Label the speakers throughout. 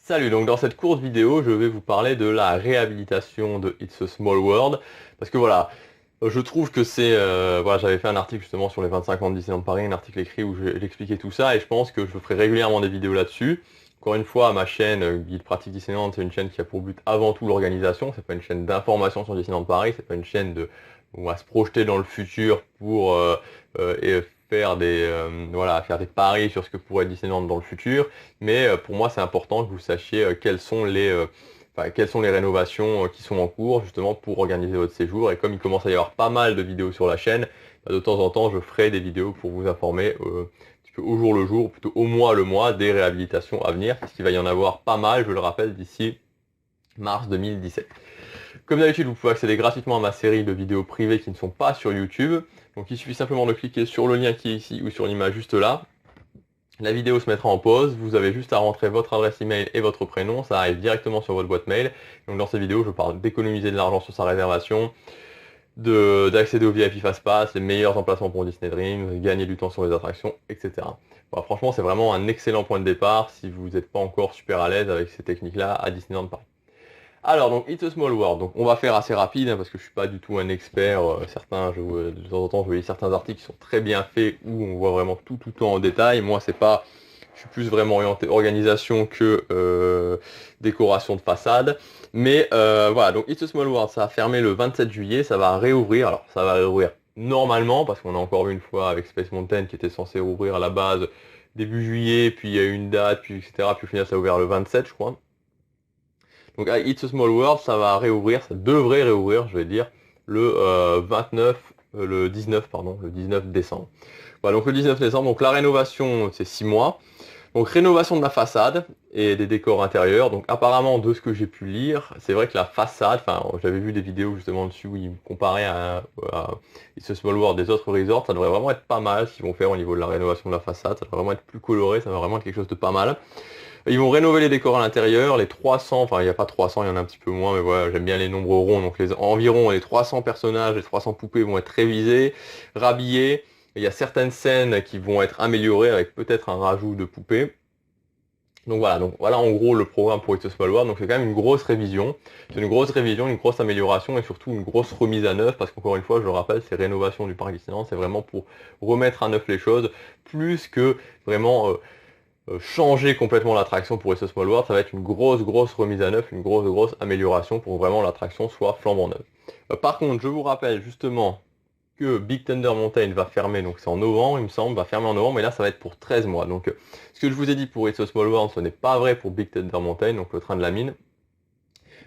Speaker 1: Salut, donc dans cette courte vidéo, je vais vous parler de la réhabilitation de It's a Small World. Parce que voilà, je trouve que c'est... voilà, j'avais fait un article justement sur les 25 ans de Disneyland Paris, un article écrit où j'expliquais tout ça, et je pense que je ferai régulièrement des vidéos là-dessus. Encore une fois, ma chaîne Guide Pratique Disneyland, c'est une chaîne qui a pour but avant tout l'organisation, c'est pas une chaîne d'information sur Disneyland Paris, c'est pas une chaîne de... où on va se projeter dans le futur pour et faire voilà, faire des paris sur ce que pourrait être Disneyland dans le futur. Mais pour moi, c'est important que vous sachiez quelles sont les rénovations qui sont en cours, justement, pour organiser votre séjour. Et comme il commence à y avoir pas mal de vidéos sur la chaîne, de temps en temps, je ferai des vidéos pour vous informer un petit peu au jour le jour, ou plutôt au mois le mois, des réhabilitations à venir, parce qu'il va y en avoir pas mal, je le rappelle, d'ici mars 2017. Comme d'habitude, vous pouvez accéder gratuitement à ma série de vidéos privées qui ne sont pas sur YouTube. Donc il suffit simplement de cliquer sur le lien qui est ici ou sur l'image juste là. La vidéo se mettra en pause, vous avez juste à rentrer votre adresse email et votre prénom, ça arrive directement sur votre boîte mail. Donc dans cette vidéo, je parle d'économiser de l'argent sur sa réservation, d'accéder au VIP Fastpass, les meilleurs emplacements pour Disney Dreams, gagner du temps sur les attractions, etc. Bon, franchement, c'est vraiment un excellent point de départ si vous n'êtes pas encore super à l'aise avec ces techniques-là à Disneyland Paris. Alors, donc, It's a Small World. Donc, on va faire assez rapide, parce que je suis pas du tout un expert. De temps en temps, je lis certains articles qui sont très bien faits, où on voit vraiment tout le temps en détail. Moi, c'est pas... Je suis plus vraiment orienté organisation que décoration de façade. Mais voilà, donc It's a Small World, ça a fermé le 27 juillet, ça va réouvrir. Alors, ça va réouvrir normalement, parce qu'on a encore vu une fois avec Space Mountain qui était censé rouvrir à la base début juillet, puis il y a eu une date, puis etc. Puis au final, ça a ouvert le 27, je crois. Donc à It's a Small World, ça va réouvrir, ça devrait réouvrir, je vais dire, le 19 décembre. Voilà, donc le 19 décembre, donc la rénovation, c'est 6 mois. Donc rénovation de la façade et des décors intérieurs. Donc apparemment, de ce que j'ai pu lire, c'est vrai que la façade, enfin j'avais vu des vidéos justement dessus où ils me comparaient à It's a Small World des autres resorts, ça devrait vraiment être pas mal ce qu'ils vont faire au niveau de la rénovation de la façade, ça devrait vraiment être plus coloré, ça va vraiment être quelque chose de pas mal. Ils vont rénover les décors à l'intérieur, les 300, enfin il n'y a pas 300, il y en a un petit peu moins, mais voilà, j'aime bien les nombres ronds, donc environ les 300 personnages, les 300 poupées vont être révisés, rhabillés. Il y a certaines scènes qui vont être améliorées avec peut-être un rajout de poupées. Donc voilà en gros le programme pour It's a Small World, donc c'est quand même une grosse révision. C'est une grosse révision, une grosse amélioration et surtout une grosse remise à neuf, parce qu'encore une fois, je le rappelle, c'est rénovation du parc Disneyland, c'est vraiment pour remettre à neuf les choses, plus que vraiment... changer complètement l'attraction pour It's a Small World, ça va être une grosse remise à neuf, une grosse amélioration pour vraiment l'attraction soit flambant neuve. Par contre, je vous rappelle justement que Big Thunder Mountain va fermer, donc c'est en novembre il me semble, va fermer en novembre, mais là ça va être pour 13 mois. Donc ce que je vous ai dit pour It's a Small World, ce n'est pas vrai pour Big Thunder Mountain, donc le train de la mine.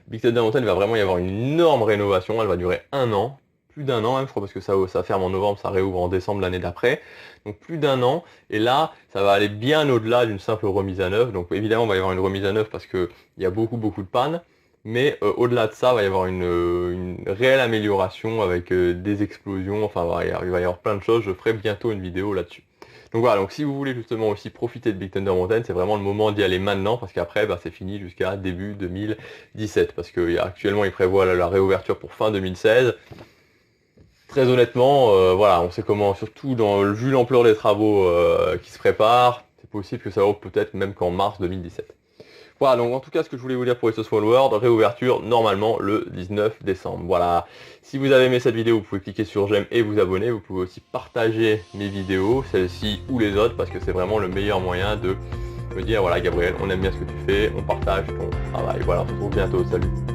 Speaker 1: Big Thunder Mountain va vraiment y avoir une énorme rénovation, elle va durer un an, plus d'un an même, je crois, parce que ça ferme en novembre, ça réouvre en décembre l'année d'après. Donc plus d'un an, et là, ça va aller bien au-delà d'une simple remise à neuf. Donc évidemment, il va y avoir une remise à neuf parce qu'il y a beaucoup de pannes, mais au-delà de ça, il va y avoir une réelle amélioration avec des explosions, enfin il va y avoir plein de choses, je ferai bientôt une vidéo là-dessus. Donc voilà, donc si vous voulez justement aussi profiter de Big Thunder Mountain, c'est vraiment le moment d'y aller maintenant, parce qu'après, c'est fini jusqu'à début 2017, parce qu'actuellement, ils prévoient la réouverture pour fin 2016. Très honnêtement, voilà, on sait comment, surtout vu l'ampleur des travaux qui se préparent, c'est possible que ça ouvre peut-être même qu'en mars 2017. Voilà, donc en tout cas, ce que je voulais vous dire pour It's a Small World, réouverture normalement le 19 décembre. Voilà, si vous avez aimé cette vidéo, vous pouvez cliquer sur j'aime et vous abonner. Vous pouvez aussi partager mes vidéos, celles-ci ou les autres, parce que c'est vraiment le meilleur moyen de me dire, voilà Gabriel, on aime bien ce que tu fais, on partage ton travail. Voilà, on se retrouve bientôt, salut.